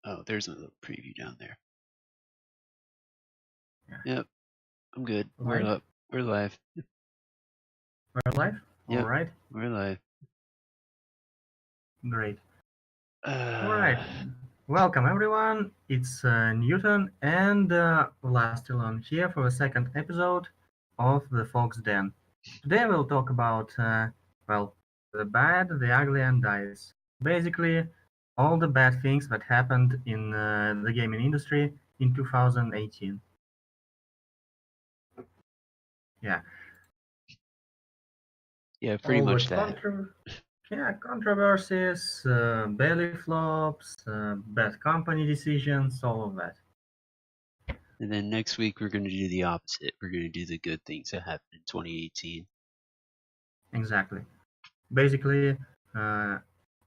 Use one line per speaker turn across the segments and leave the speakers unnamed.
Oh, there's a little preview down there.
Yeah.
Yep, I'm good. We're
Live?
up. We're live.
We're live?
Yep,
Alright.
we're live.
Great.
Uh,
Alright. Welcome everyone. It's Newton and Last Elon here for the second episode of the Fox Den. Today we'll talk about, well, the bad, the ugly, and dice. Basically, all the bad things that happened in the gaming industry in 2018. Yeah.
yeah, pretty
All the
much that.
controversies, belly flops, bad company decisions, all of that.
And then next week we're gonna do the opposite. We're gonna do the good things that happened in 2018.
Exactly. Basically, uh,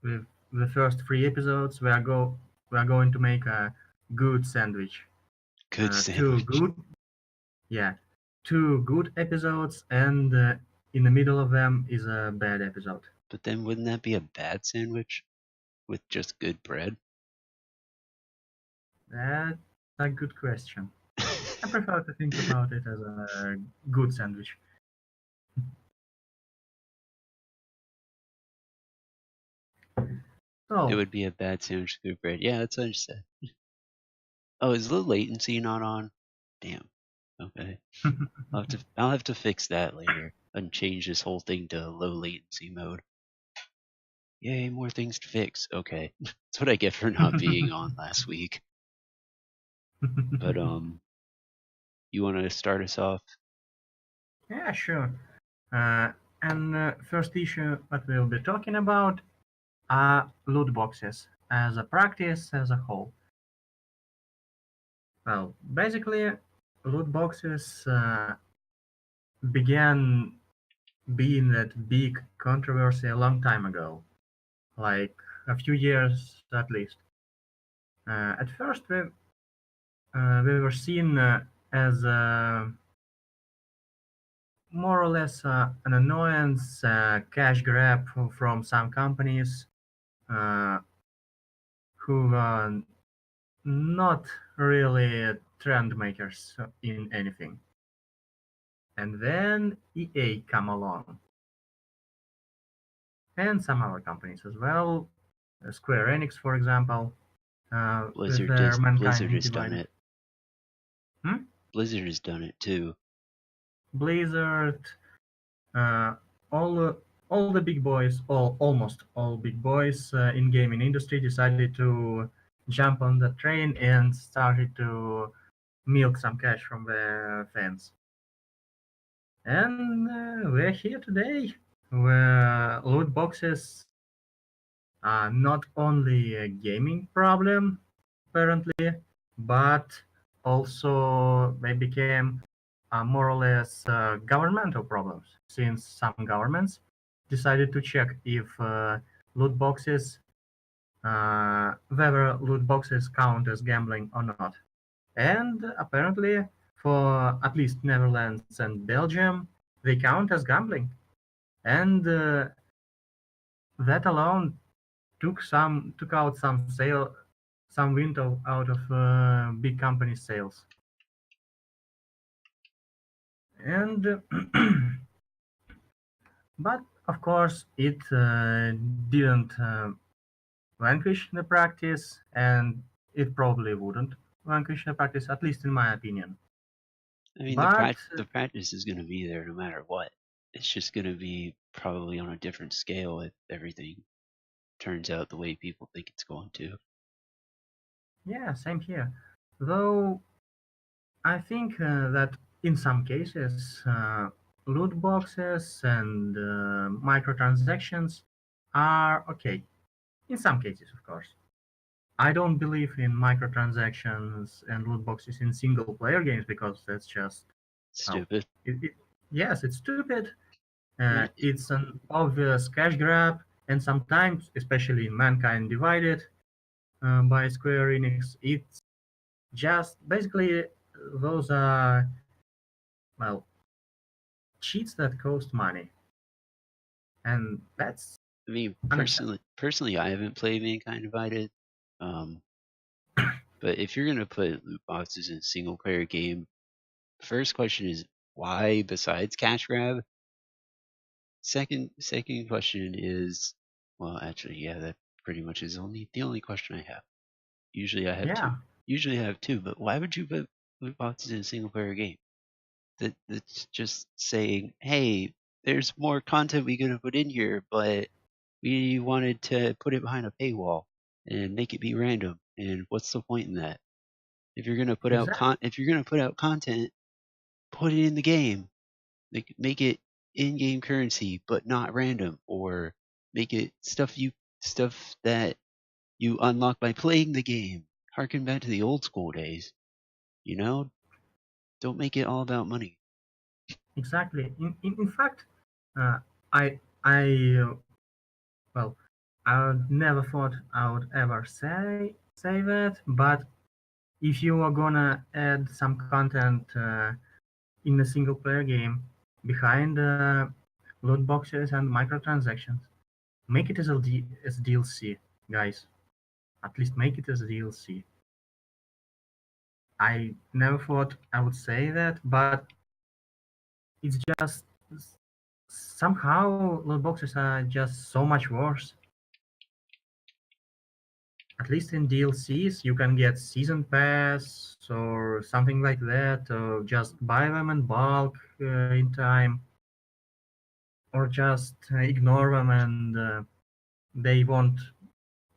with the first three episodes, we are going to make a good sandwich.
Good
Two
sandwich.
good, yeah, two good episodes, and in the middle of them is a bad episode.
But then wouldn't that be a bad sandwich with just good bread?
That's a good question. I prefer to think about it as a good sandwich.
It
So,
would be a bad sandwich with good bread. Yeah, that's what I just said. Oh, is the latency not on? Damn. Okay. I'll have to fix that later and change this whole thing to low latency mode. Yay, more things to fix. Okay. That's what I get for not being on last week. But you want to start us off?
yeah, sure. And first issue that we'll be talking about are loot boxes as a practice as a whole. Well, basically, loot boxes began being that big controversy a long time ago, like a few years at least. At first, we were seen as more or less an annoyance cash grab from some companies uh, who are not really trend makers in anything. And then EA come along, and some other companies as well, Square Enix, for example, with their
Blizzard
Mankind
has done
Divided.
it.
Hmm?
Blizzard has done it too.
Blizzard, uh, all the big boys, almost all big boys in gaming industry decided to jump on the train and started to milk some cash from their fans. And we're here today, where loot boxes are not only a gaming problem, apparently, but also they became more or less governmental problems, since some governments decided to check if whether loot boxes count as gambling or not. And apparently, for at least Netherlands and Belgium, they count as gambling. And that alone took out some wind out of big company sales. And but of course, it didn't vanquish the practice, and it probably wouldn't vanquish the practice, at least in my opinion.
I mean,
But
the practice is going to be there no matter what. It's just going to be probably on a different scale if everything turns out the way people think it's going to.
yeah, same here. Though I think that in some cases, loot boxes and microtransactions are okay. In some cases, of course. I don't believe in microtransactions and loot boxes in single player games because that's just, well,
Stupid.
yes, it's stupid.
I mean,
It's an obvious cash grab, and sometimes, especially in Mankind Divided by Square Enix, it's just basically those are, well, cheats that cost money, and that's
I mean,
unacceptable.
personally, I haven't played Mankind Divided. Um, But if you're gonna put loot boxes in a single player game, the first question is why besides cash grab? Second question is, well, actually, yeah, that pretty much is the only question I have. Usually I have two.
Yeah,
Usually I have two, but why would you put loot boxes in a single player game? That's just saying, hey, there's more content we could have put in here, but we wanted to put it behind a paywall and make it be random. And what's the point in that? If you're gonna put out
exactly.
if you're gonna put out content, put it in the game. Make it in-game currency, but not random, or make it stuff that you unlock by playing the game. Harken back to the old school days. You know, don't make it all about money.
Exactly. In fact, uh, I well, I never thought I would ever say that, but if you are gonna add some content in a single player game behind loot boxes and microtransactions, make it as DLC, guys. At least make it as a DLC. I never thought I would say that, but it's just somehow loot boxes are just so much worse. At least in DLCs, you can get season pass or something like that, or just buy them in bulk in time, or just ignore them and they won't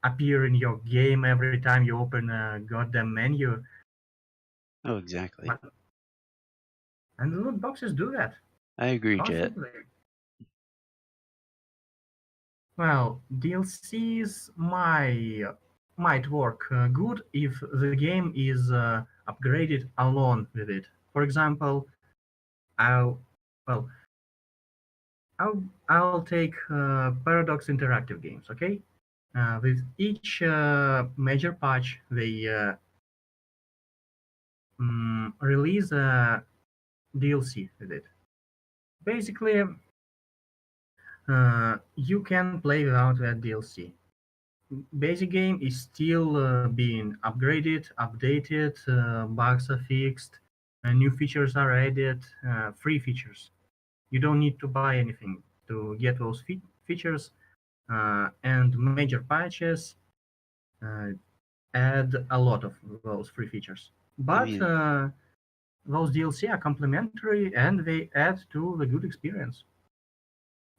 appear in your game every time you open a goddamn menu.
Oh, exactly.
But and the loot boxes do that
I agree, Jet.
constantly. Well, DLCs might work good if the game is upgraded along with it. For example, I'll well I'll take Paradox Interactive Games. Okay, with each major patch, they release a DLC with it. Basically, you can play without that DLC. Basic game is still being upgraded, updated, bugs are fixed, new features are added, free features. You don't need to buy anything to get those features, and major patches uh, add a lot of those free features.
I
But
mean,
those DLC are complementary and they add to the good experience.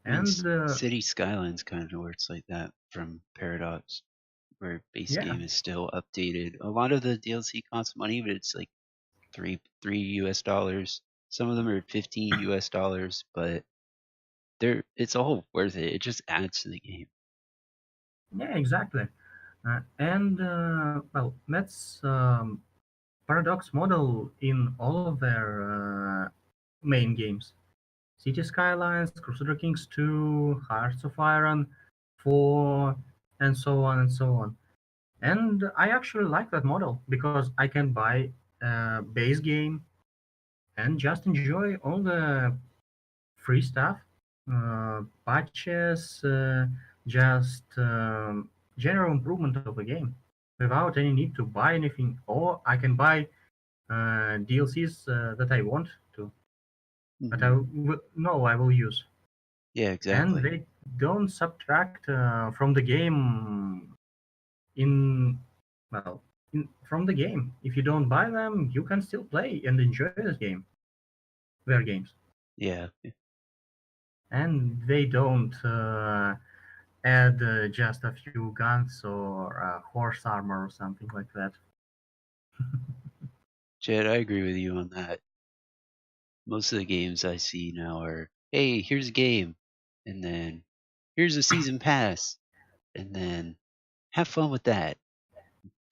And
City Skylines kind of works like that from Paradox, where base
yeah,
game is still updated. A lot of the DLC costs money, but it's like three US dollars. Some of them are 15 US dollars, but it's all worth it. It just adds to the game.
yeah, exactly. And well, that's Paradox model in all of their main games. City Skylines, Crusader Kings 2, Hearts of Iron 4, and so on and so on. And I actually like that model because I can buy a base game and just enjoy all the free stuff, patches, just general improvement of the game without any need to buy anything, or I can buy DLCs that I want to, that
Hmm.
know I will use,
Yeah,
and
exactly.
they don't subtract from the game in well from the game. If you don't buy them, you can still play and enjoy this game, their games,
Yeah.
and they don't add just a few guns or horse armor or something like that.
Jed, I agree with you on that. Most of the games I see now are, hey, here's a game, and then here's a season pass, and then have fun with that.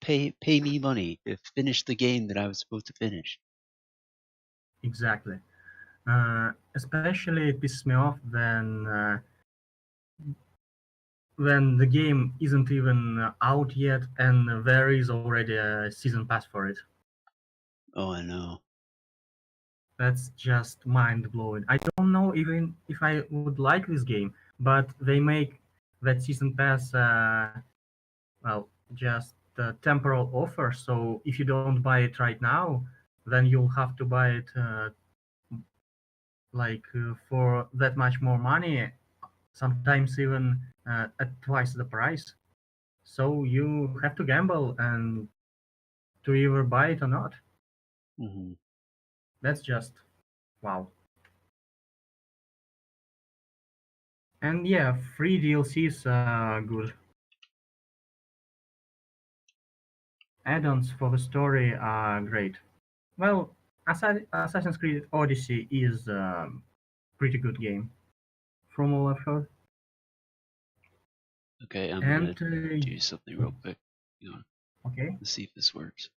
Pay me money to finish the game that I was supposed to finish.
Exactly. Especially it pisses me off when the game isn't even out yet and there is already a season pass for it.
Oh, I know.
That's just mind blowing. I don't know even if I would like this game, but they make that season pass well just a temporal offer. So if you don't buy it right now, then you'll have to buy it for that much more money, sometimes even at twice the price. So you have to gamble and to either buy it or not.
Hmm.
That's just wow. And yeah, free DLCs are good. Add-ons for the story are great. Well, Assassin's Creed Odyssey is a pretty good game, from all I've heard.
Okay, I'm
And
gonna do something real quick. Hang on.
okay,
Let's see if this works.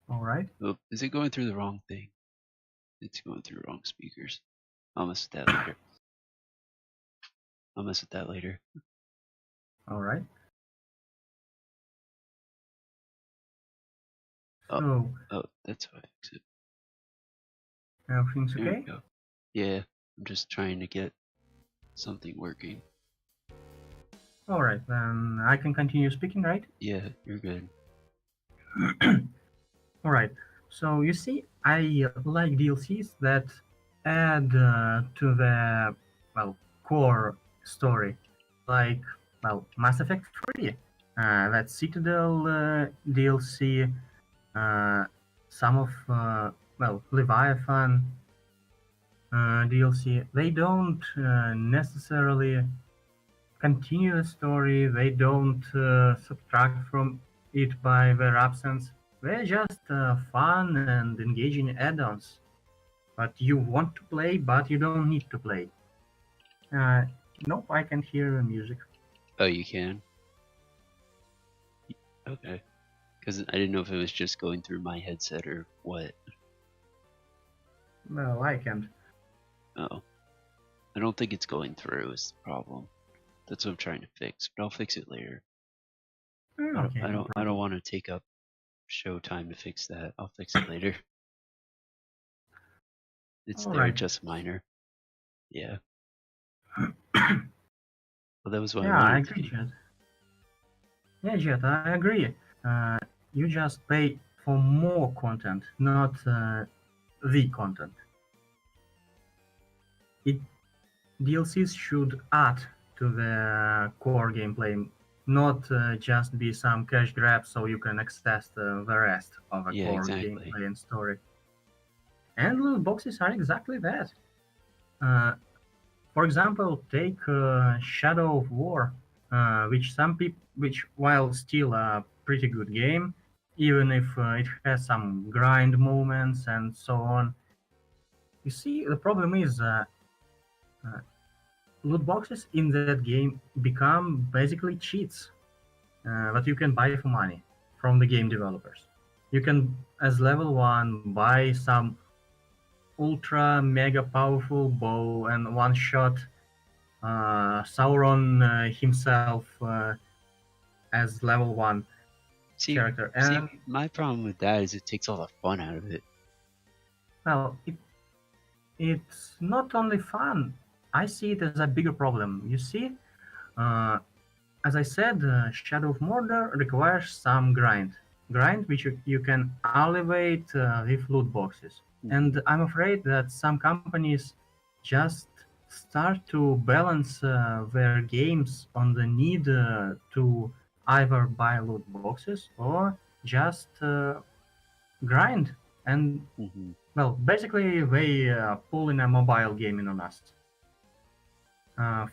all right,
Oh, is it going through the wrong thing? It's going through wrong speakers. I'll mess with that later. I'll mess with that later.
all right.
Oh,
So
that's how I fix it.
everything's
There we
okay.
go. Yeah, I'm just trying to get something working.
All right, then I can continue speaking, right?
Yeah, you're good.
All right. So you see, I like DLCs that add to the core story, like Mass Effect 3, that Citadel DLC, uh, some of Leviathan DLC. They don't necessarily continue the story. They don't subtract from it by their absence. They're just fun and engaging add-ons. But you want to play, but you don't need to play. Uh, nope, I can hear the music.
Oh, you can? Okay. Because I didn't know if it was just going through my headset or what.
Well, I can't.
Oh. I don't think it's going through is the problem. That's what I'm trying to fix, but I'll fix it later.
Okay, no
I don't
problem.
want to take up show time to fix that. I'll fix it later.
All
They're
right.
just minor. Yeah. Well, that was what I
Yeah, I
wanted to
agree,
do.
Jet. Yeah, Jet, I agree. You just pay for more content, not the content. It DLCs should add to the core gameplay, not just be some cash grab so you can access the rest of the
Yeah,
core
exactly.
gameplay and story. And loot boxes are exactly that. Uh, for example, take Shadow of War, which while still a pretty good game, even if it has some grind moments and so on. You see, the problem is uh, loot boxes in that game become basically cheats that you can buy for money from the game developers. You can, as level 1, buy some ultra mega powerful bow and one shot Sauron himself as level 1 character.
See,
And
my problem with that is it takes all the fun out of it.
well, it's not only fun. I see it as a bigger problem. You see, uh, as I said, Shadow of Mordor requires some grind which you can elevate with loot boxes.
Hmm.
And I'm afraid that some companies just start to balance their games on the need to either buy loot boxes or just grind. And
Hmm.
well, basically they pull in a mobile gaming on us.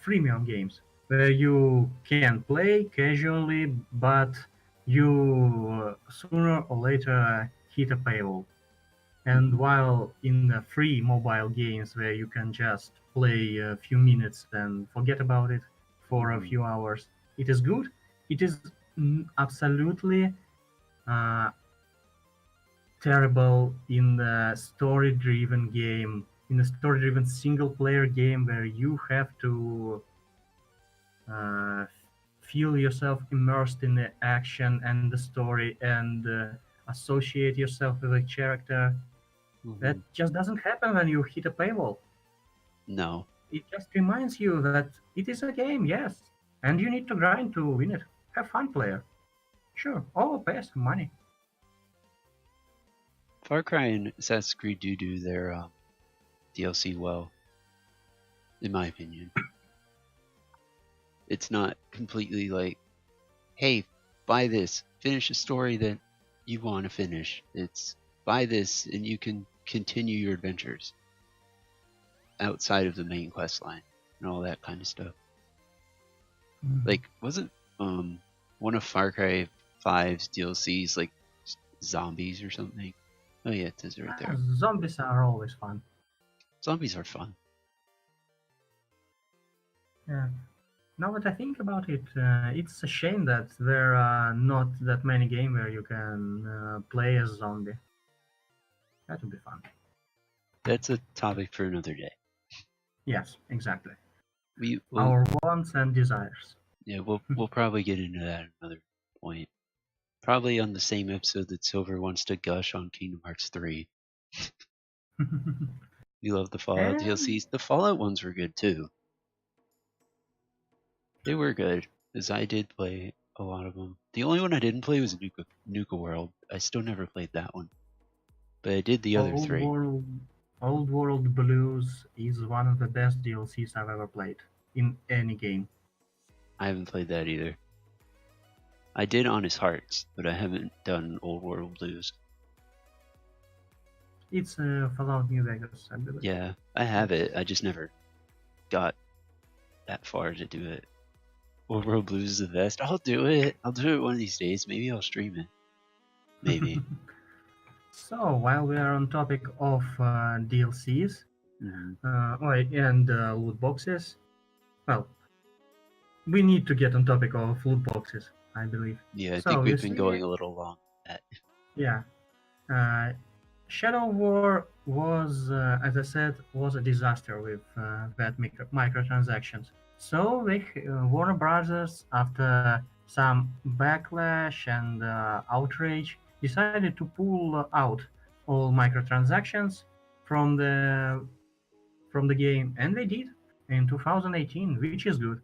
Freemium games where you can play casually, but you sooner or later hit a paywall. And
Hmm.
while in the free mobile games where you can just play a few minutes and forget about it for a
Hmm.
few hours, it is good. It is absolutely uh, terrible in the story-driven game, in a story-driven single-player game where you have to uh, feel yourself immersed in the action and the story and associate yourself with a character. That
Hmm.
just doesn't happen when you hit a paywall.
No.
It just reminds you that it is a game, yes, and you need to grind to win it. Have fun, player. Sure. Oh, pay some money.
Far Cry and Assassin's Creed do their DLC well, in my opinion. It's not completely like, hey, buy this, finish a story that you want to finish. It's buy this and you can continue your adventures outside of the main quest line and all that kind of stuff. Like, wasn't one of Far Cry 5's DLCs like zombies or something? Oh yeah, it says it right there.
Zombies are always fun.
Zombies are fun.
Yeah. Now that I think about it, it's a shame that there are not that many games where you can play as zombie. That would be fun.
That's a topic for another day.
Yes, exactly.
We'll,
Our wants and desires.
Yeah, we'll probably get into that at another point. Probably on the same episode that Silver wants to gush on Kingdom Hearts 3. You love the Fallout DLCs. The Fallout ones were good too. They were good, as I did play a lot of them. The only one I didn't play was Nuka World. I still never played that one. But I did the other three.
Old World Blues is one of the best DLCs I've ever played in any game.
I haven't played that either. I did Honest Hearts, but I haven't done Old World Blues.
It's Fallout New Vegas, I believe.
Yeah, I have it. I just never got that far to do it. Old World Blues is the best. I'll do it. I'll do it one of these days. Maybe I'll stream it. Maybe.
So while we are on topic of DLCs and loot boxes, well, we need to get on topic of loot boxes, I believe.
Yeah, I think we've been going a little long.
Yeah. Shadow War was, as I said, was a disaster with that microtransactions. So Warner Brothers, after some backlash and outrage, decided to pull out all microtransactions from the game, and they did in 2018, which is good.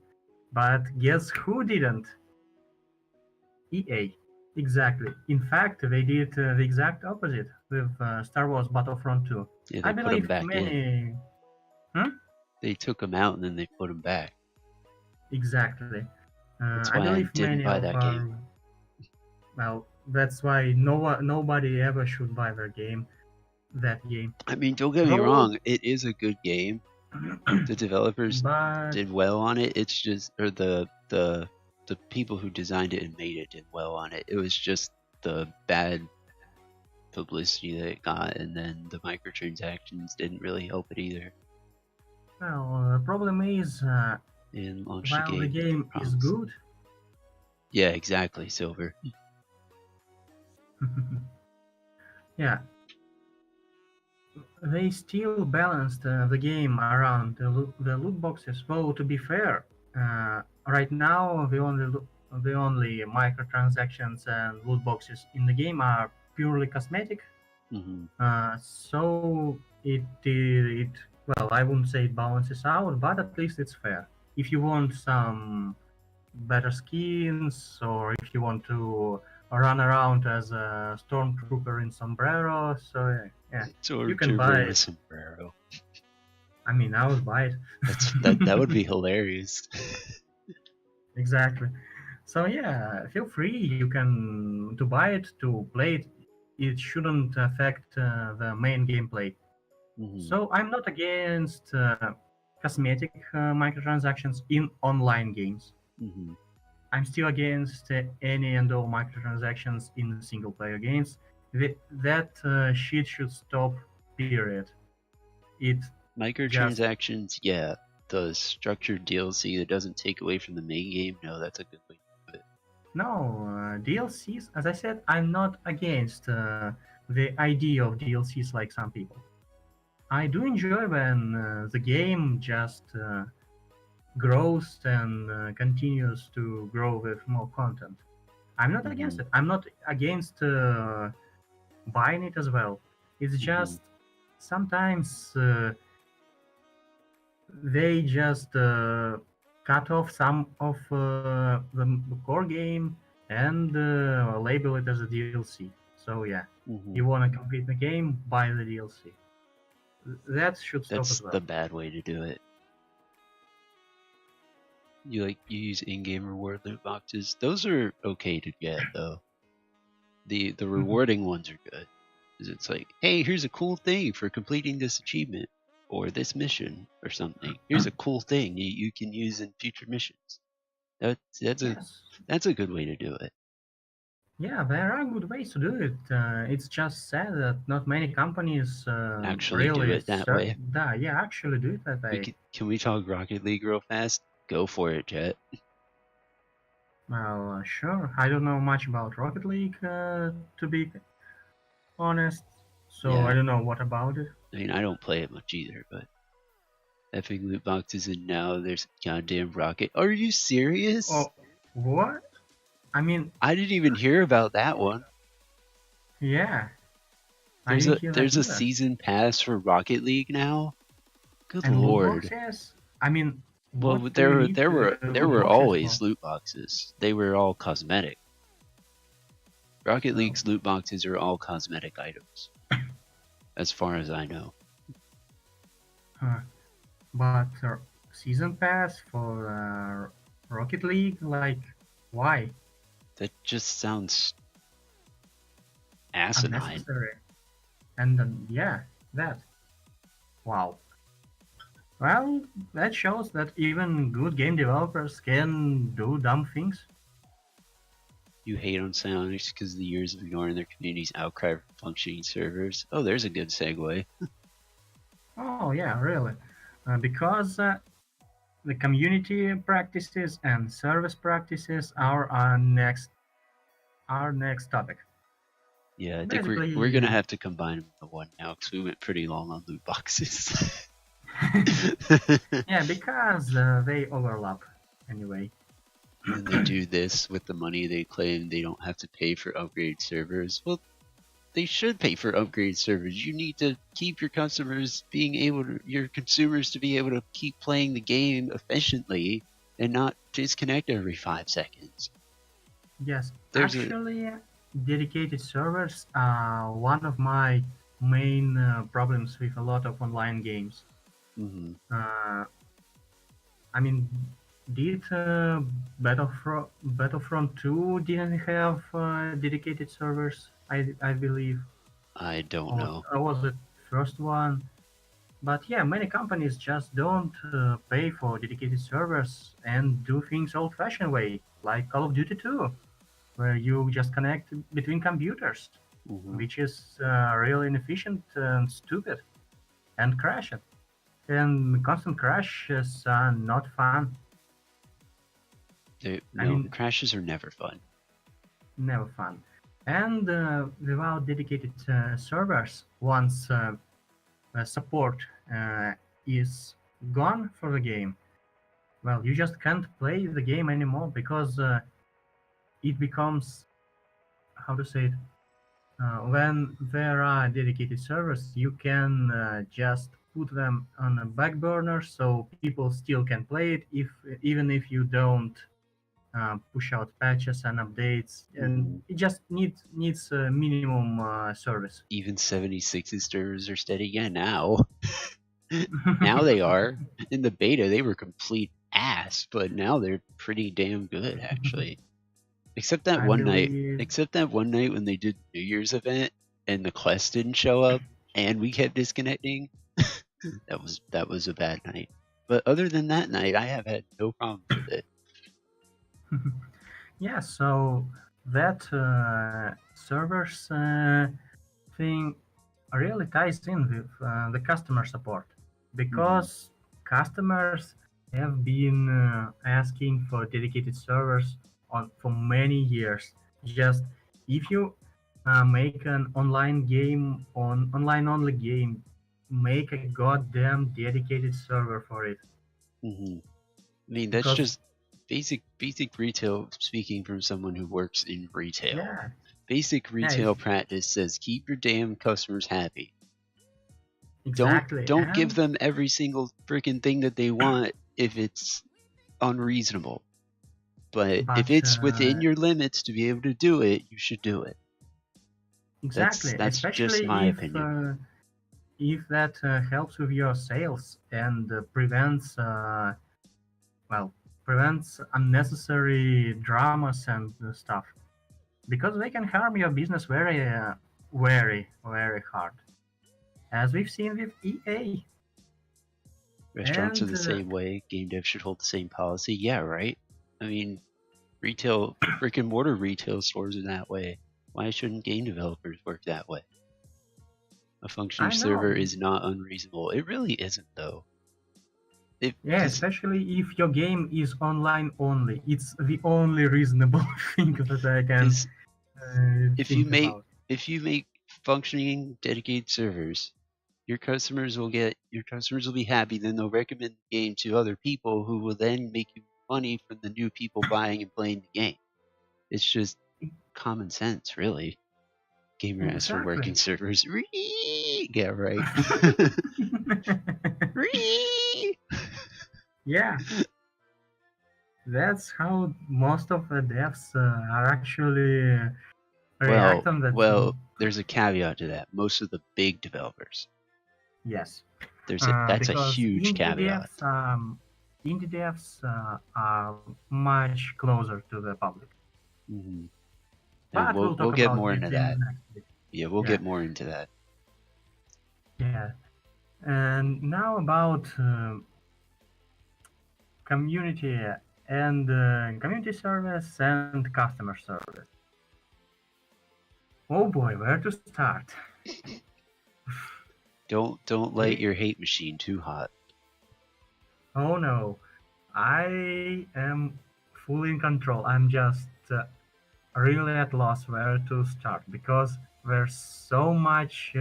But guess who didn't? EA. Exactly. In fact, they did the exact opposite with Star Wars Battlefront 2.
Yeah, they put them back in. They took them out and then they put them back.
Exactly.
That's why I didn't buy that game.
Well, that's why nobody ever should buy that game.
I mean, don't get me wrong. It is a good game. The developers did well on it. It's just, or the people who designed it and made it did well on it. It was just the bad publicity that it got, and then the microtransactions didn't really help it either.
Well, the problem is while the game is good.
Yeah, exactly, Silver.
Yeah. They still balanced the game around the loot boxes. Though, to be fair, right now the only microtransactions and loot boxes in the game are purely cosmetic. So well, I wouldn't say it balances out, but at least it's fair. If you want some better skins, or if you want to run around as a stormtrooper in sombrero, so yeah, you can buy it.
Sombrero.
I mean, I would buy it.
That would be hilarious.
Exactly. So yeah, feel free. You can to buy it, to play it. It shouldn't affect the main gameplay. So I'm not against cosmetic microtransactions in online games. I'm still against any and all microtransactions in single-player games. That shit should stop. Period.
Microtransactions, yeah. The structured DLC that doesn't take away from the main game, no, that's a good way to do it.
No, DLCs, as I said, I'm not against the idea of DLCs like some people. I do enjoy when the game just grows and continues to grow with more content. I'm not against it. I'm not against buying it as well. It's just sometimes they just cut off some of the core game and label it as a DLC. So yeah,
Hmm.
you want to complete the game, buy the DLC. That should stop
That's
as well.
the bad way to do it. You use in-game reward loot boxes. Those are okay to get though. The rewarding ones are good. 'Cause it's like, hey, here's a cool thing for completing this achievement or this mission or something. Here's a cool thing you can use in future missions.
Yes.
That's a good way to do it.
Yeah, there are good ways to do it. It's just sad that not many companies
Actually do
really
it that way.
yeah, actually do it that way.
Can we talk Rocket League real fast? Go for it, Jet.
Well, sure. I don't know much about Rocket League, to be honest. So I
Yeah,
don't know what about it.
I mean I don't play it much either, but epic loot boxes and now there's goddamn Rocket. Are you serious?
Oh, what? I mean,
I didn't even hear about that one.
yeah, I didn't hear that
There's a
either.
season pass for Rocket League now. Good
And loot
lord.
boxes? I mean,
Well,
what do you need
there
loot
were
boxes for?
always loot boxes. They were all cosmetic. Rocket
Oh,
League's loot boxes are all cosmetic items, as far as I know.
huh. But season pass for Rocket League, like, why?
That just sounds asinine.
Unnecessary. And yeah, that. Wow. Well, that shows that even good game developers can do dumb things.
You hate on Psyonix because of the years of ignoring their community's outcry for functioning servers. Oh, there's a good segue.
Oh yeah, really. Because the community practices and service practices are our next topic.
Yeah, I think we're gonna
Basically,
have to combine them into one now because we went pretty long on loot boxes.
yeah, because they overlap anyway.
And they do this with the money they claim they don't have to pay for upgrade servers. Well, they should pay for upgrade servers. You need to keep your your consumers to be able to keep playing the game efficiently and not disconnect every 5 seconds.
Yes,
There's a
actually, dedicated servers are one of my main problems with a lot of online games.
mhm.
Uh, I mean, did Battlefront 2 didn't have dedicated servers? I believe,
I don't know.
or was it first one? But yeah, many companies just don't pay for dedicated servers and do things old-fashioned way, like Call of Duty 2, where you just connect between computers,
Mhm.
which is really inefficient and stupid and crashing. And constant crashes are not fun. I
No,
mean,
crashes are never fun.
never fun. And without dedicated servers, once support uh, is gone for the game, well, you just can't play the game anymore because it becomes, how to say it, when there are dedicated servers, you can just put them on a back burner so people still can play it if even if you don't push out patches and updates, and
Mhm.
it just needs a minimum service.
Even 76's servers are steady. Yeah, now. Now they are. In the beta, they were complete ass, but now they're pretty damn good, actually. Except that
I
one night.
believe.
Except that one night when they did New Year's event and the quest didn't show up and we kept disconnecting. That was a bad night. But other than that night, I have had no problems with it.
Yeah, so that servers thing really ties in with the customer support
Hmm.
because customers have been asking for dedicated servers on for many years. Just if you make an online game on online only game, make a goddamn dedicated server for it
Hmm. I mean, that's
because
just basic retail. Speaking from someone who works in retail,
yeah,
basic
yeah, it's
retail practice says keep your damn customers happy.
exactly.
Don't give
And
them every single freaking thing that they want if it's unreasonable. But if
But
it's within your limits to be able to do it, you should do it.
exactly,
That's just my
especially
opinion.
if that helps with your sales and prevents unnecessary dramas and stuff, because they can harm your business very hard, as we've seen with EA.
Restaurants are
And
the same way. Game dev should hold the same policy. Yeah, right. I mean, brick and mortar retail stores are that way. Why shouldn't game developers work that way? A functioning
I
server
know,
is not unreasonable. It really isn't, though.
yeah,
Because
especially if your game is online only, it's the only reasonable thing that I can
if you
think
make
about.
if you make functioning dedicated servers, your customers will be happy. Then they'll recommend the game to other people, who will then make you money from the new people buying and playing the game. It's just common sense, really. Gamer asks for
Exactly.
working servers. Yeah, right.
Yeah, that's how most of the devs are actually react on that thing.
Well, there's a caveat to that. Most of the big developers.
Yes,
That's a
because
huge caveat.
indie devs are much closer to the public.
Hmm. And
But we'll
we'll
talk
get
about
more
it
into
in
that.
the next bit.
Yeah, we'll
Yeah,
get more into that.
yeah. And now about community and community service and customer service. Oh boy, where to start?
Don't light your hate machine too hot.
Oh no, I am fully in control. I'm just really at loss where to start because there's so much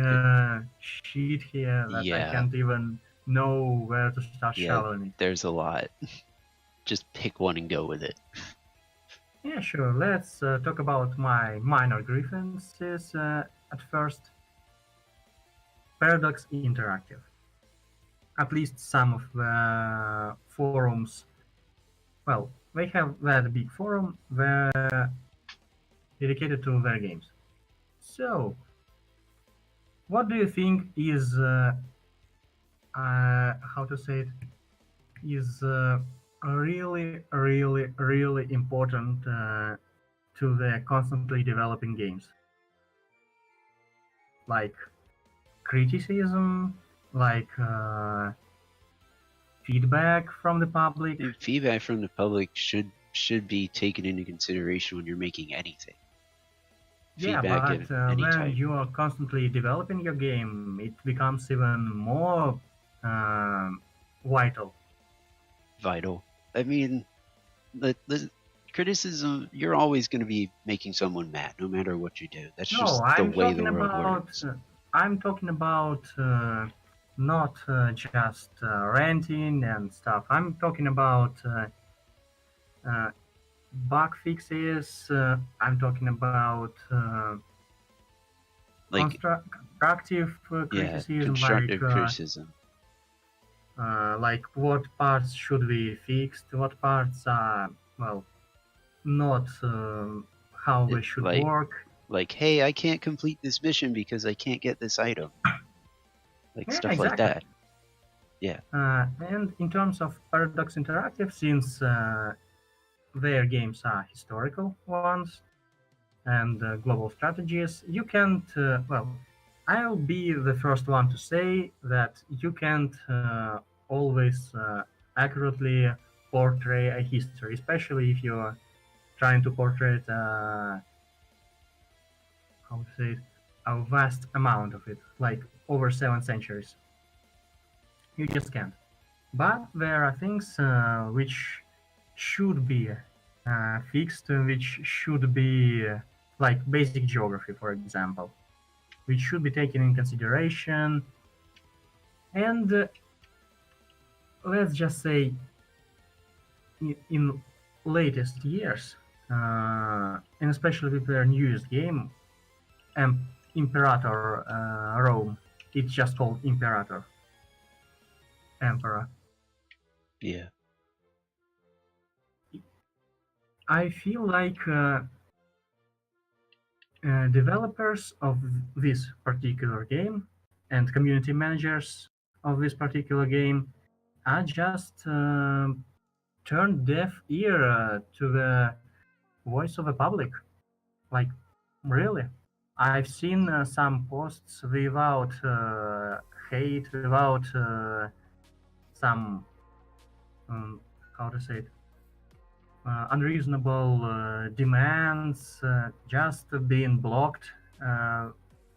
shit here that I
Yeah,
can't even know where to start
yeah,
showing it.
there's a lot. Just pick one and go with it.
Yeah, sure. Let's talk about my minor grievances at first. Paradox Interactive. At least some of the forums. Well, they have that big forum where dedicated to their games. So, what do you think is how to say it is really important to the constantly developing games, like criticism, like feedback from the public?
And feedback from the public should be taken into consideration when you're making anything.
Yeah,
Feedback
but
of any
when
type.
you are constantly developing your game, it becomes even more um vital.
Vital. I mean, the criticism, you're always going to be making someone mad no matter what you do. That's
No,
just the way the world works.
I'm talking about not just renting and stuff. I'm talking about uh, bug fixes. I'm talking about
Like,
constructive
yeah,
criticism,
constructive criticism.
like what parts should be fixed, what parts are well not how they
It,
should work.
like, hey, I can't complete this mission because I can't get this item. Like
Yeah,
stuff like
exactly.
that. Yeah.
And in terms of Paradox Interactive, since their games are historical ones and global strategies, you can't, I'll be the first one to say that you can't always accurately portray a history, especially if you're trying to portray how to say it, a vast amount of it, like over 7 centuries. You just can't. But there are things which should be fixed, which should be like basic geography, for example, which should be taken in consideration. And let's just say, in latest years, and especially with their newest game, Imperator Rome, it's just called Imperator, Emperor.
Yeah.
I feel like developers of this particular game and community managers of this particular game are just turned deaf ear to the voice of the public. Like, really? I've seen some posts without hate, without some, um, how to say it, unreasonable demands just being blocked,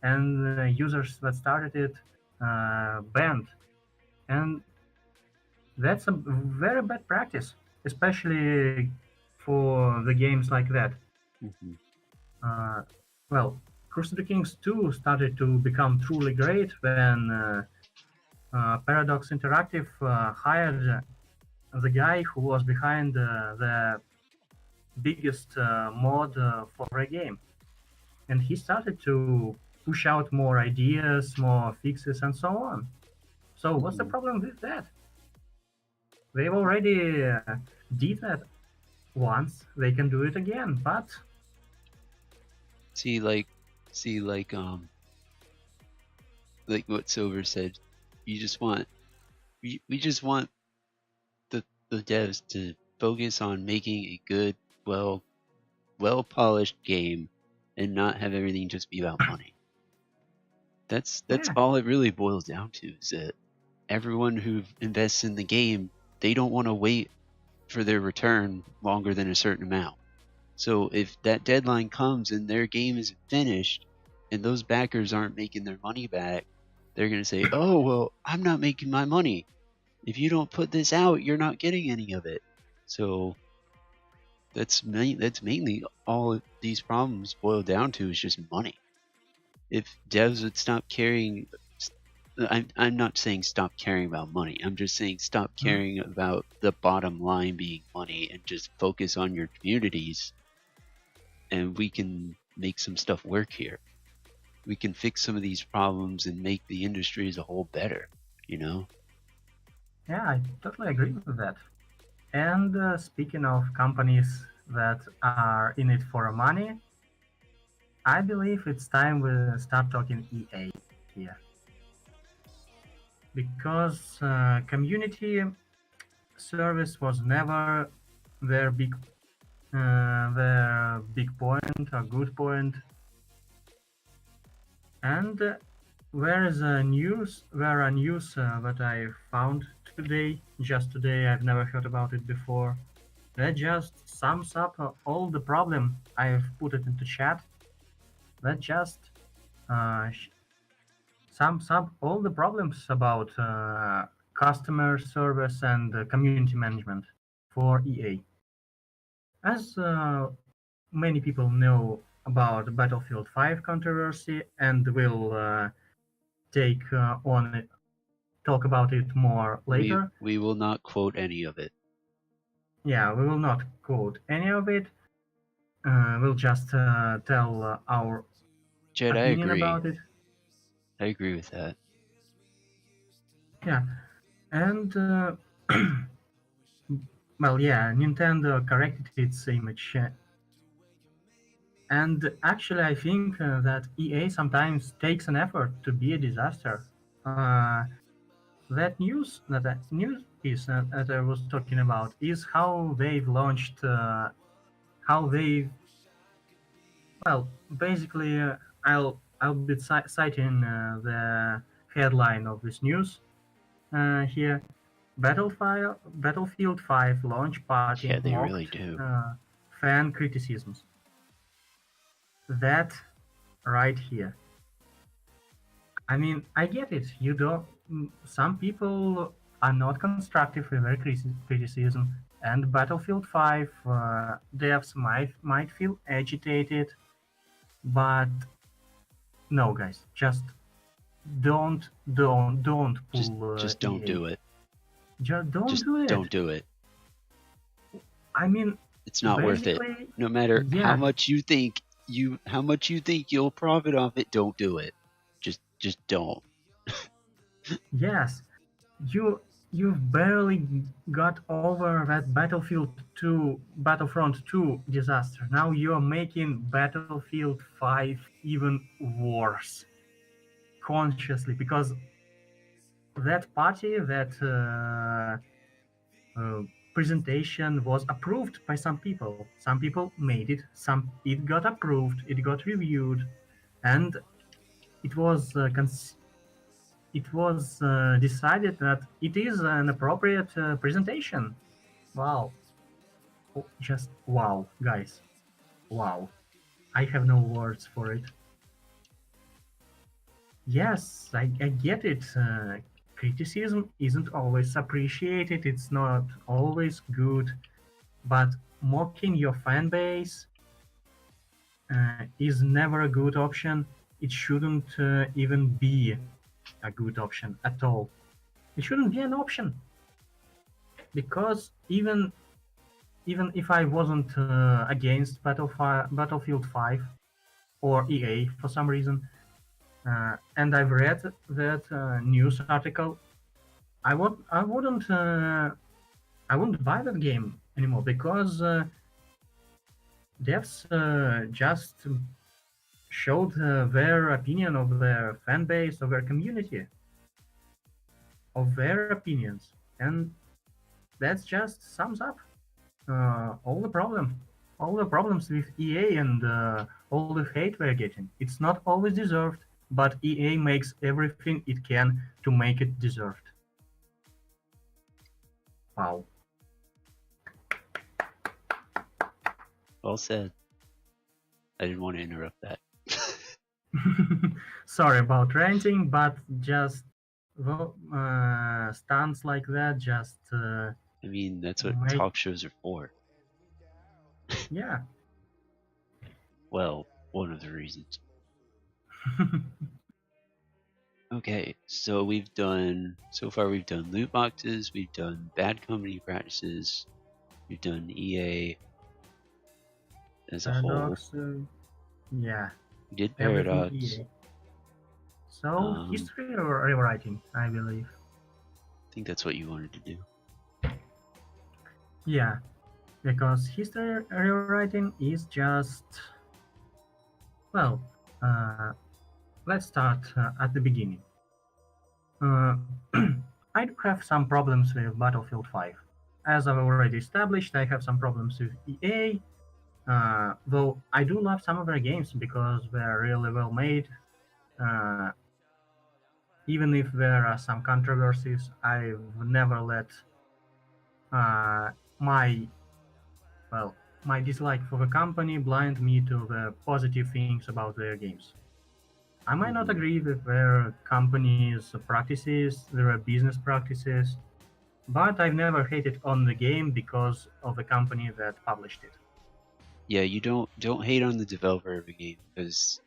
and users that started it banned. And that's a very bad practice, especially for the games like that.
Hmm.
Uh, well, Crusader Kings 2 started to become truly great when Paradox Interactive hired the guy who was behind the biggest mod for a game. And he started to push out more ideas, more fixes, and so on. So, what's the
Hmm.
problem with that? They've already did that once, they can do it again, but
See, like what Silver said, you just want we just want the devs to focus on making a good, well polished game, and not have everything just be about money. That's
yeah,
all it really boils down to. Is that everyone who invests in the game, they don't want to wait for their return longer than a certain amount. So if that deadline comes and their game isn't finished, and those backers aren't making their money back, they're going to say, "Oh, well, I'm not making my money. If you don't put this out, you're not getting any of it." So that's mainly all these problems boil down to, is just money. If devs would stop caring, I'm not saying stop caring about money. I'm just saying stop
mhm,
caring about the bottom line being money and just focus on your communities, and we can make some stuff work here. We can fix some of these problems and make the industry as a whole better, you know?
yeah, I totally agree with that. And speaking of companies that are in it for money, I believe it's time we start talking EA here. Because community service was never their big point or good point. And there are news that I found today, just today, I've never heard about it before. That just sums up all the problem. I've put it into chat. That just uh, sums up all the problems about customer service and community management for EA. As many people know about Battlefield 5 controversy and will take on it, talk about it more later.
We will not quote any of it.
Yeah, we will not quote any of it. We'll just tell our
Jed, I
opinion
agree.
about it.
I agree with that.
Yeah, and well, yeah, Nintendo corrected its image, and actually, I think that EA sometimes takes an effort to be a disaster. Uh, that news piece that I was talking about is how they've launched, how they well, basically, I'll be citing the headline of this news here. Battlefield 5 launch party
Yeah, they really
mocked
do.
fan criticisms. That right here. I mean, I get it. You don't. Some people are not constructive with their criticism, and Battlefield 5 devs might feel agitated, but no, guys, just don't pull
Just don't
EA.
do it.
Just don't
Just
do it.
don't do it.
I mean,
It's not worth it.
basically,
No matter how
yeah,
much you think you'll profit off it, don't do it. Just don't.
yes. You. you've barely got over that Battlefront 2 disaster. Now you're making Battlefield 5 even worse consciously because that party, that presentation was approved by some people. Some people made it. It got approved. It got reviewed, and it was decided that it is an appropriate presentation. Wow, just wow, guys, wow. I have no words for it. Yes, I get it. Criticism isn't always appreciated. It's not always good, but mocking your fan base is never a good option. It shouldn't even be a good option at all. It shouldn't be an option because even if I wasn't against Battlefield 5 or EA for some reason, and I've read that news article, I wouldn't buy that game anymore because devs just showed their opinion of their fan base, of their community, of their opinions, and that just sums up all the problems with EA and all the hate we're getting. It's not always deserved, but EA makes everything it can to make it deserved. Wow.
Well said. I didn't want to interrupt that.
Sorry about ranting, but just stunts like that just.
I mean, that's what talk shows are for.
Yeah.
Well, one of the reasons. Okay, so so far we've done loot boxes, we've done bad company practices, we've done EA as a
Paradox,
whole.
Yeah.
We did Paradox.
So history or rewriting, I believe.
I think that's what you wanted to do.
Yeah, because history rewriting is just, well, let's start at the beginning. I do have some problems with Battlefield 5. As I've already established, I have some problems with EA, though I do love some of their games because they're really well made. Even if there are some controversies, I've never let my dislike for the company blind me to the positive things about their games. I might not agree with their company's practices, their business practices, but I've never hated on the game because of the company that published it.
Yeah, you don't hate on the developer of a game because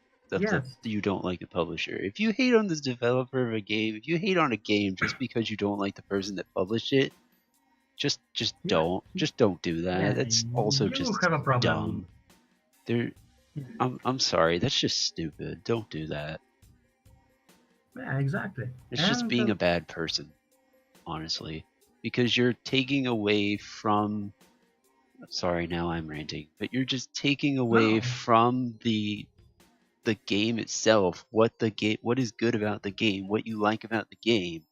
you don't like the publisher. If you hate on the developer of a game, if you hate on a game just because you don't like the person that published it, just don't do that.
Yeah,
that's also just dumb. I'm sorry, that's just stupid. Don't do that.
Yeah, exactly.
It's just being a bad person, honestly, because you're taking away from. Sorry, now I'm ranting, but you're just taking away from the game itself, what is good about the game, what you like about the game,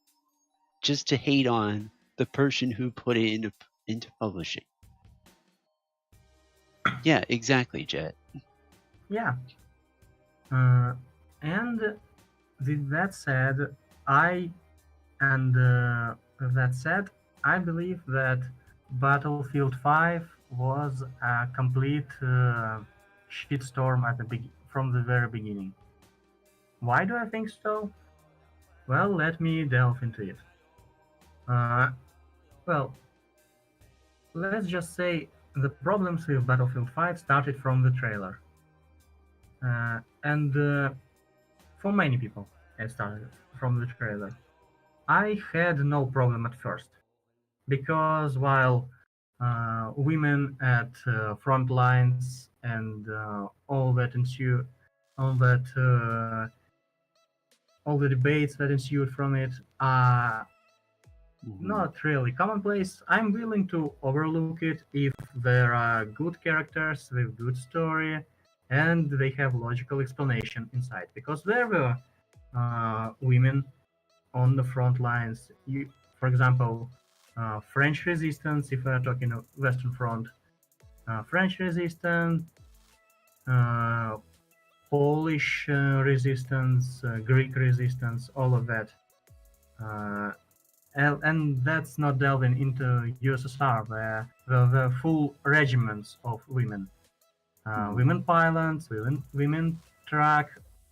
just to hate on the person who put it into publishing. Yeah, exactly, Jet.
Yeah. And with that said, I believe that Battlefield 5 was a complete shitstorm from the very beginning. Why do I think so? Well, let me delve into it. Well, let's just say the problems with Battlefield 5 started from the trailer. And for many people, it started from the trailer. I had no problem at first, because while women at front lines and all the debates that ensued from it, not really commonplace. I'm willing to overlook it if there are good characters with good story and they have logical explanation inside. Because there were women on the front lines. For example, French resistance, if we're talking of Western Front, French resistance, uh, Polish resistance, Greek resistance, all of that. Uh, and that's not delving into USSR, where there were full regiments of women, women pilots, women truck,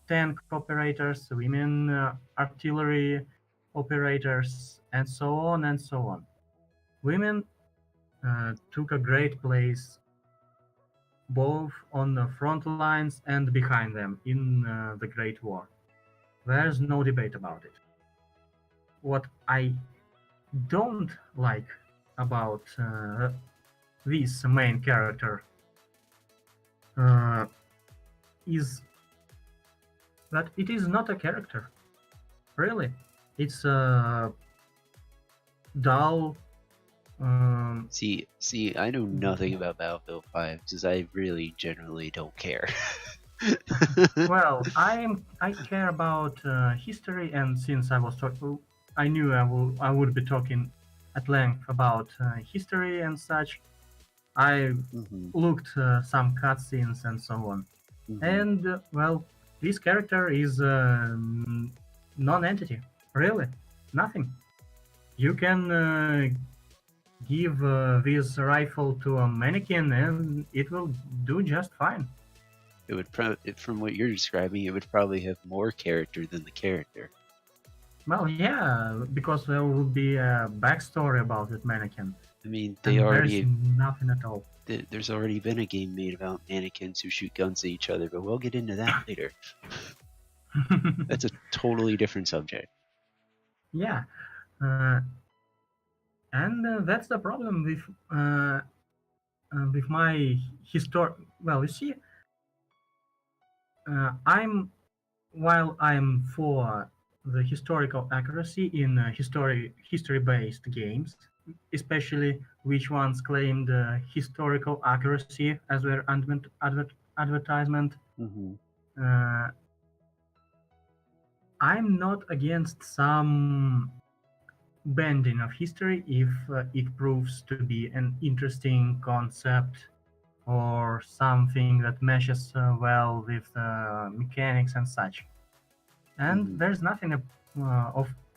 tank operators, women artillery operators, and so on and so on. Women took a great place both on the front lines and behind them in the Great War. There's no debate about it. What I don't like about this main character uh, is that it is not a character. Really, it's a dull.
See, I know nothing about Battlefield 5 because I really generally don't care.
Well, I care about history, and since I was talking, I knew I would be talking at length about history and such. I looked some cutscenes and so on, and well, this character is a non-entity. Really, nothing. You can give this rifle to a mannequin, and it will do just fine.
It would from what you're describing, it would probably have more character than the character.
Well, yeah, because there would be a backstory about that mannequin.
I mean,
there's nothing at all.
There's already been a game made about mannequins who shoot guns at each other, but we'll get into that later. That's a totally different subject.
Yeah, and that's the problem with my history. Well, you see, while I'm for the historical accuracy in history-based games, especially which ones claimed historical accuracy as their advertisement. I'm not against some bending of history if it proves to be an interesting concept or something that meshes well with mechanics and such. And there's nothing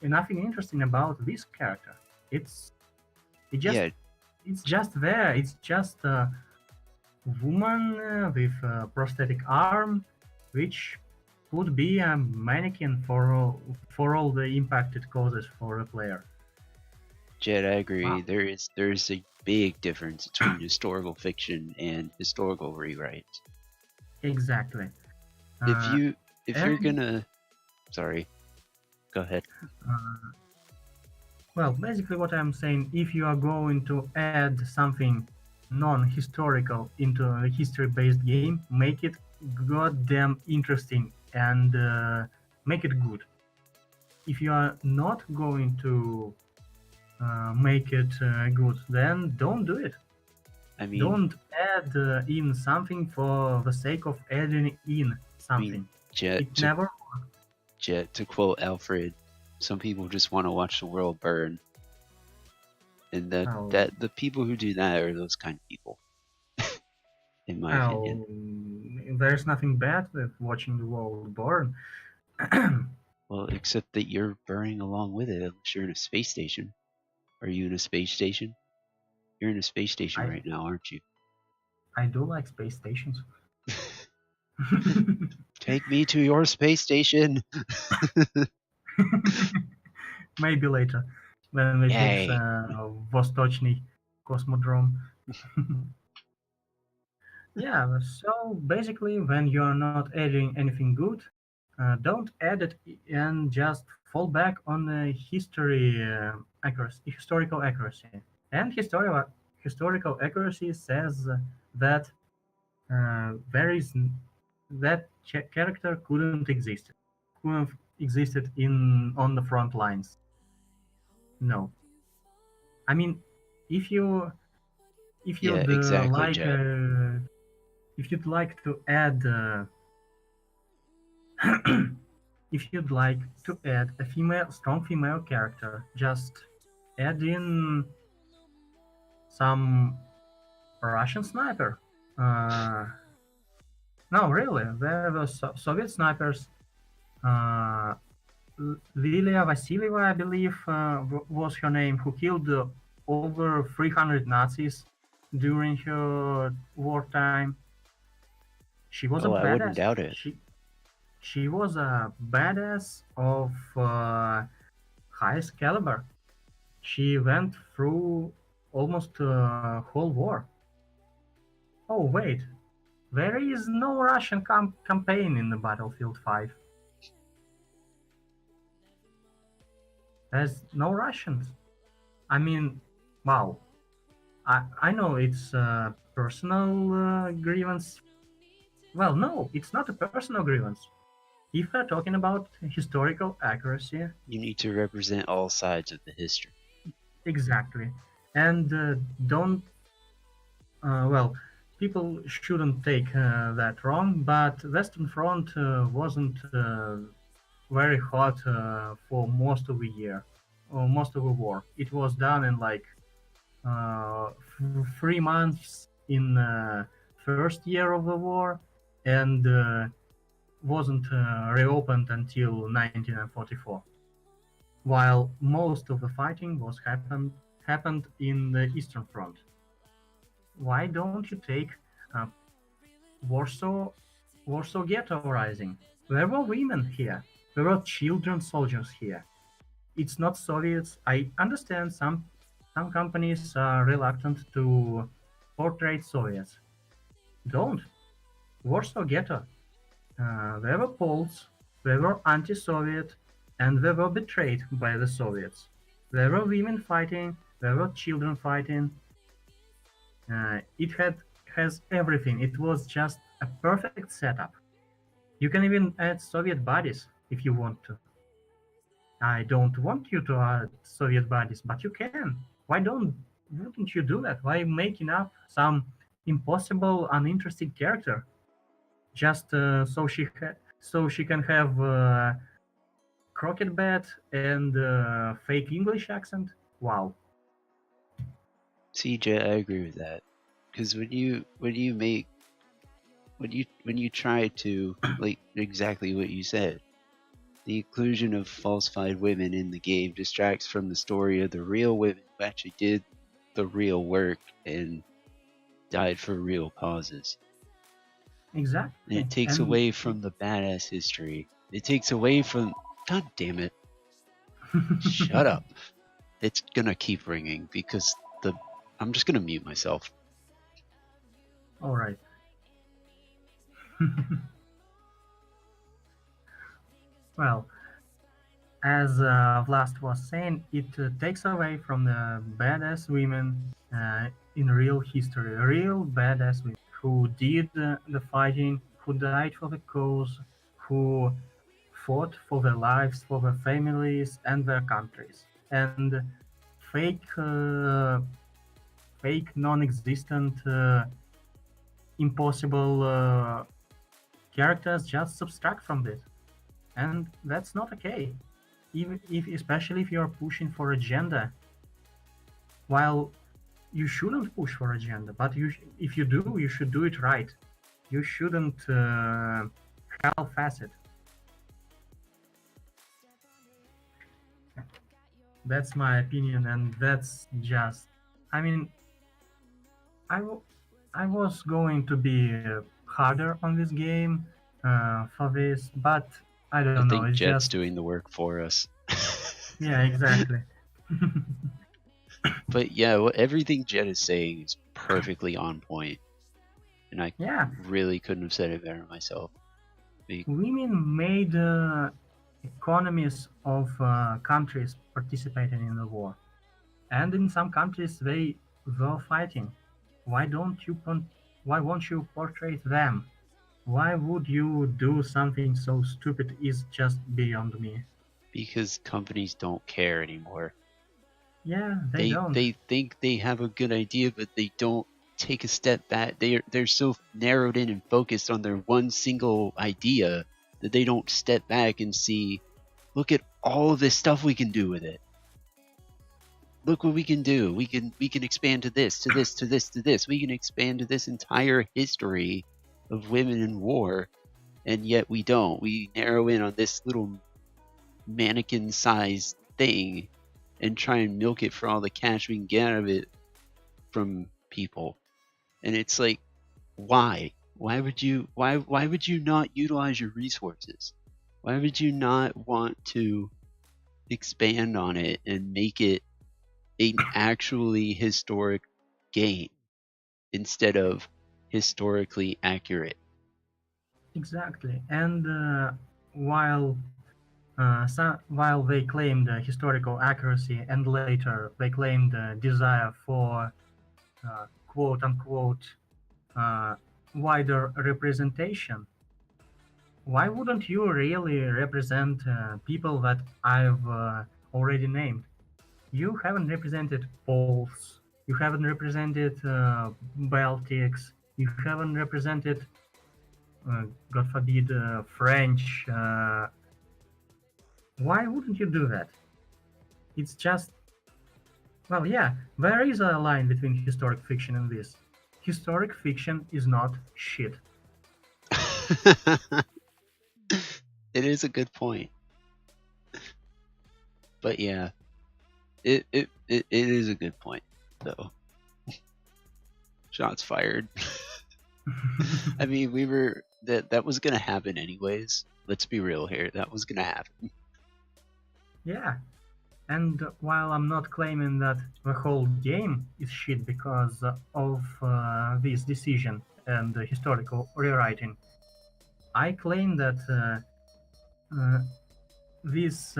nothing interesting about this character. It's just there. It's just a woman with a prosthetic arm, which could be a mannequin for all the impact it causes for a player.
Jed, I agree. Wow. There's a big difference between historical fiction and historical rewrites.
Exactly.
If you're gonna, sorry, go ahead.
Well, basically what I'm saying, if you are going to add something non-historical into a history-based game, make it goddamn interesting and make it good. If you are not going to make it good, then don't do it.
I mean,
don't add in something for the sake of adding in something. Never works.
Jet, to quote Alfred, some people just want to watch the world burn, and that the people who do that are those kind of people. In my opinion,
there's nothing bad with watching the world burn.
Well, except that you're burning along with it. Unless you're in a space station. Are you in a space station? You're in a space station right now, aren't you?
I do like space stations.
Take me to your space station.
Maybe later, when we fix Vostochny Cosmodrome. Yeah, so basically, when you're not adding anything good, don't add it and just fall back on the historical accuracy. And historical accuracy says that that character couldn't existed on the front lines. No, I mean, if you if
Yeah,
you'd
exactly,
like
Jet.
if you'd like to add if you'd like to add a strong female character, just add in some Russian sniper. Uh, no, really, there were Soviet snipers. Uh, Lilia Vasilieva, I believe, was her name, who killed over 300 Nazis during her wartime. She was a
Oh, I wouldn't
badass.
doubt it.
She was a badass of highest caliber. She went through almost a whole war. Oh wait, there is no Russian campaign in the Battlefield 5. There's no Russians. I mean, wow. I know it's a personal grievance. Well, no, it's not a personal grievance. If we're talking about historical accuracy,
You need to represent all sides of the history.
exactly. And don't, well, people shouldn't take that wrong, but Western Front wasn't very hot for most of the year, or most of the war. It was done in like 3 months in first year of the war, and wasn't reopened until 1944. While most of the fighting was happened in the Eastern Front. Why don't you take uh, Warsaw Warsaw Ghetto Rising? There were women here. There were children soldiers here. It's not Soviets. I understand some companies are reluctant to portray Soviets. Don't. Warsaw Ghetto. There were Poles, they were anti-Soviet, and they were betrayed by the Soviets. There were women fighting, there were children fighting. It has everything. It was just a perfect setup. You can even add Soviet bodies if you want to. I don't want you to add Soviet bodies, but you can. Wouldn't you do that? Why making up some impossible, uninteresting character just so she can have croquet bat and fake English accent? Wow.
See, Jet, I agree with that. Because when you try to, like, exactly what you said, the inclusion of falsified women in the game distracts from the story of the real women who actually did the real work and died for real causes. And
Exactly.
it takes
And
away from the badass history. It takes away from. God damn it. Shut up. It's gonna keep ringing because I'm just gonna mute myself.
All right. Well, as Vlast was saying, it takes away from the badass women in real history, real badass women who did the fighting, who died for the cause, who fought for their lives, for their families and their countries. And fake, fake, non-existent, impossible characters just subtract from this, and that's not okay. Even if, especially if you're pushing for agenda, while you shouldn't push for agenda, but if you do, you should do it right. You shouldn't half-ass it. That's my opinion, and that's just. I mean, I, w- I was going to be harder on this game for this, but I
I
don't know.
think
It's
Jet's
just.
doing the work for us.
Yeah, exactly.
But yeah, everything Jet is saying is perfectly on point, and I
Yeah,
really couldn't have said it better myself.
women made economies of countries participating in the war, and in some countries they were fighting. Why don't you why won't you portray them? Why would you do something so stupid is just beyond me.
Because companies don't care anymore.
Yeah, they don't.
They think they have a good idea, but they don't take a step back. They're so narrowed in and focused on their one single idea that they don't step back and see, look at all of this stuff we can do with it. Look what we can do. We can expand to this, to this, to this, to this. We can expand to this entire history of women in war, and yet we don't. We narrow in on this little mannequin-sized thing and try and milk it for all the cash we can get out of it from people. And it's like, why? Why would you not utilize your resources? Why would you not want to expand on it and make it an actually historic game instead of historically accurate?
Exactly. And while they claimed historical accuracy and later they claimed desire for quote unquote wider representation, why wouldn't you really represent people that I've already named? You haven't represented Poles, you haven't represented Baltics, you haven't represented, God forbid, French. Why wouldn't you do that? It's just, well, yeah, there is a line between historic fiction and this. Historic fiction is not shit.
It is a good point. But yeah, it is a good point, though. Shots fired. I mean, we were that was gonna happen anyways. Let's be real here. That was gonna happen.
Yeah, and while I'm not claiming that the whole game is shit because of this decision and historical rewriting, I claim that this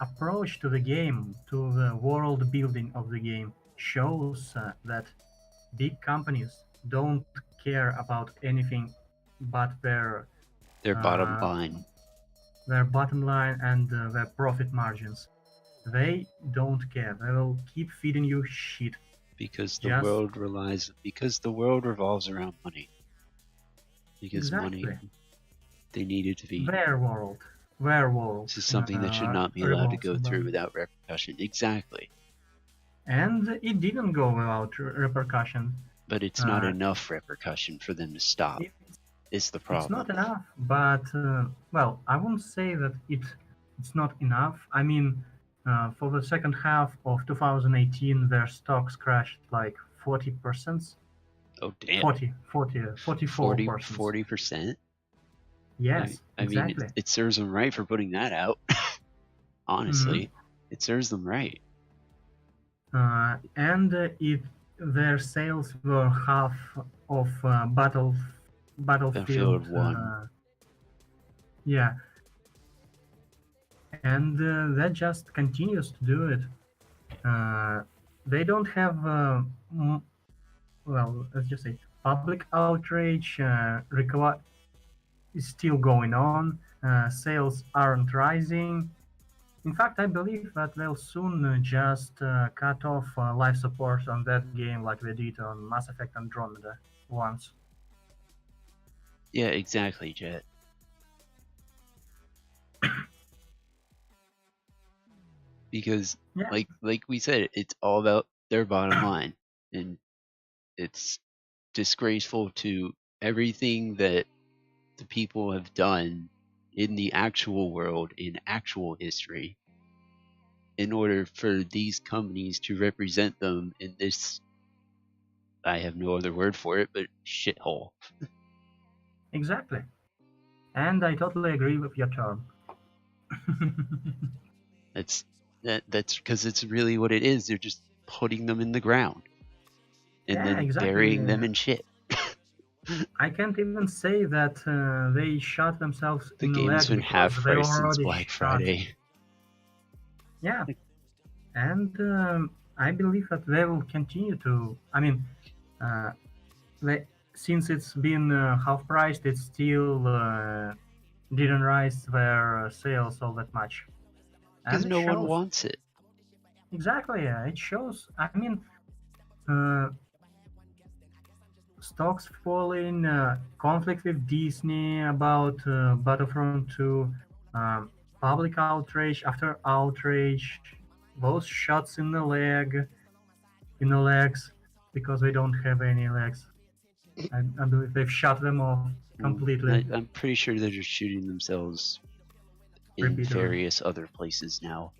approach to the game, to the world building of the game, shows that big companies don't care about anything but their
bottom line.
Their bottom line and their profit margins. They don't care. They will keep feeding you shit.
Because the world revolves around money. Because
exactly.
money, they need it to be
their world. Their world.
This is something that should not be allowed to go through without repercussion. Exactly.
And it didn't go without repercussion.
But it's not enough repercussion for them to stop. It's the problem.
It's not enough, but well, I won't say that it's not enough. I mean, for the second half of 2018, their stocks crashed like 40%.
Oh, damn.
44%.
40%?
Yes, exactly.
I mean, it serves them right for putting that out. Honestly, it serves them right.
And their sales were half of Battlefield
1.
Yeah, and that just continues to do it. They don't have, well, let's just say, public outrage is still going on. Sales aren't rising. In fact, I believe that they'll soon just cut off live support on that game like they did on Mass Effect Andromeda once.
Yeah, exactly, Jet. Because, like we said, it's all about their bottom line, and it's disgraceful to everything that the people have done in the actual world, in actual history, in order for these companies to represent them in this, I have no other word for it, but shithole.
Exactly. And I totally agree with your term.
That's because it's really what it is. They're just putting them in the ground and then burying them in shit.
I can't even say that they shot themselves in the leg.
The game's been half price since Black Friday.
Yeah, and I believe that they will continue to. I mean, since it's been half priced, it still didn't rise their sales all that much.
Because no one wants it.
Exactly. Yeah. It shows. I mean, uh, stocks falling, conflict with Disney about Battlefront 2, public outrage after outrage, those shots in the legs, because we don't have any legs. I believe they've shut them off completely,
I'm pretty sure they're just shooting themselves in
repeatedly.
various other places now.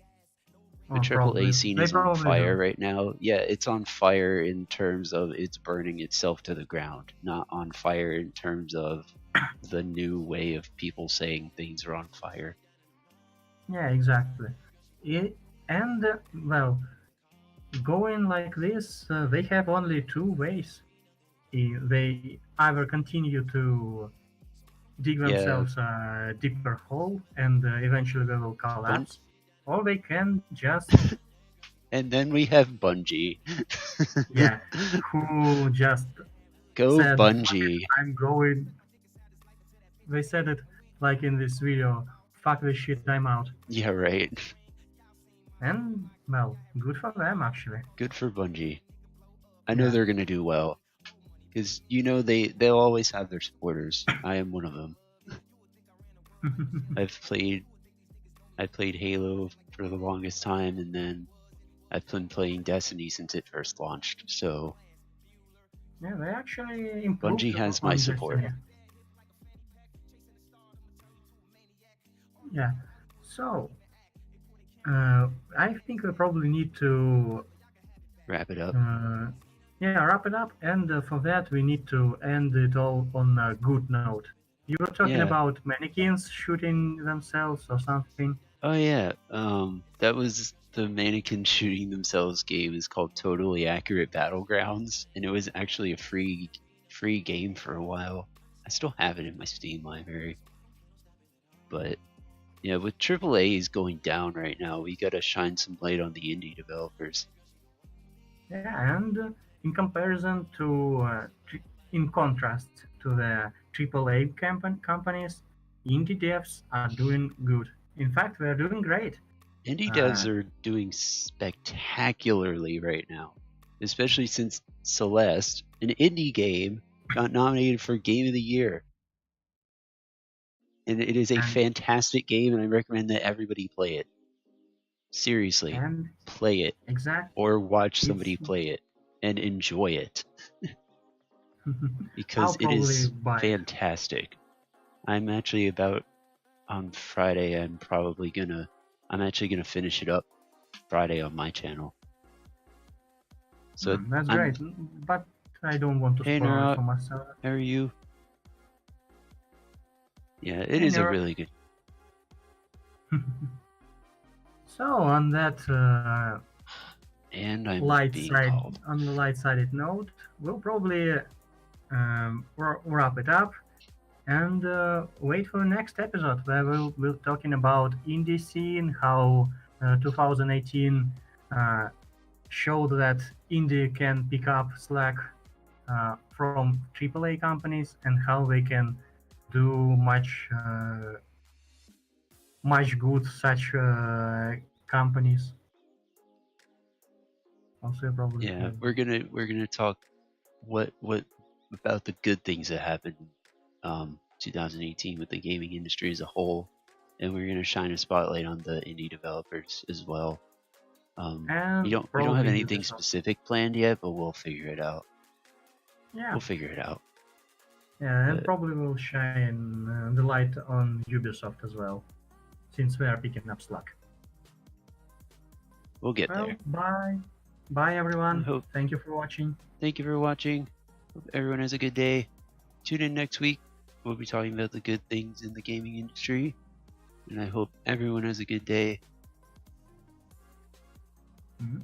The
Oh,
AAA
probably.
scene
They
is on
probably
fire
do.
right now. Yeah, it's on fire in terms of it's burning itself to the ground, not on fire in terms of the new way of people saying things are on fire.
Yeah, exactly. And, well, going like this, they have only two ways. They either continue to dig
Yeah,
themselves a deeper hole and eventually they will
Bun-
collapse, or they can just,
and then we have Bungie.
yeah, who just
Go
said, "Fuck it,
Bungie.
I'm going." They said it like in this video, "Fuck this shit, I'm out."
Yeah, right.
And, well, good for them, actually.
Good for Bungie. I know
Yeah.
they're gonna do well because they'll always have their supporters. I am one of them. I played Halo for the longest time, and then I've been playing Destiny since it first launched. So
Yeah, they actually improved
Bungie has my
on
support.
Destiny. Yeah. So, I think we probably need to
Wrap it up.
yeah, wrap it up. And for that, we need to end it all on a good note. You were talking
Yeah.
about mannequins shooting themselves or something.
Oh yeah. That was the mannequin shooting themselves game is called Totally Accurate Battlegrounds, and it was actually a free game for a while. I still have it in my Steam library. But yeah, with AAA's going down right now, we gotta shine some light on the indie developers.
Yeah, and in comparison to, in contrast to the AAA companies, indie devs are doing good. In fact, they're doing great.
Indie
Uh,
devs are doing spectacularly right now, especially since Celeste, an indie game, got nominated for Game of the Year. And it is a
and
fantastic game, and I recommend that everybody play it. Seriously,
and
play it
exact,
or watch
it's.
somebody play it and enjoy it
I'll
because it
probably
is
buy it.
fantastic. I'm actually about on Friday. I'm actually gonna finish it up Friday on my channel. So
That's
I'm
great, but I don't want to
Hey
spoil it
Nara,
for myself.
how are you? Yeah, it
Hey,
is a
Nero.
really good.
So on that
And I'm
light
being
side,
called.
on the light-sided note, we'll probably wrap it up and wait for the next episode where we'll talking about indie scene, how 2018 showed that indie can pick up slack from AAA companies and how they can do much good such companies. Also, probably.
Yeah, we're gonna talk what about the good things that happened 2018 with the gaming industry as a whole, and we're gonna shine a spotlight on the indie developers as well.
And
We don't have
probably
anything
Ubisoft.
specific planned yet, but we'll figure it out.
Yeah,
We'll figure it out.
yeah, and
But
probably will shine the light on Ubisoft as well, since we are picking up slack.
we'll get
Well,
there.
bye
I
everyone.
hope.
Thank you for watching.
Thank you for watching. Hope everyone has a good day. Tune in next week. We'll be talking about the good things in the gaming industry. And I hope everyone has a good day.
Mhm.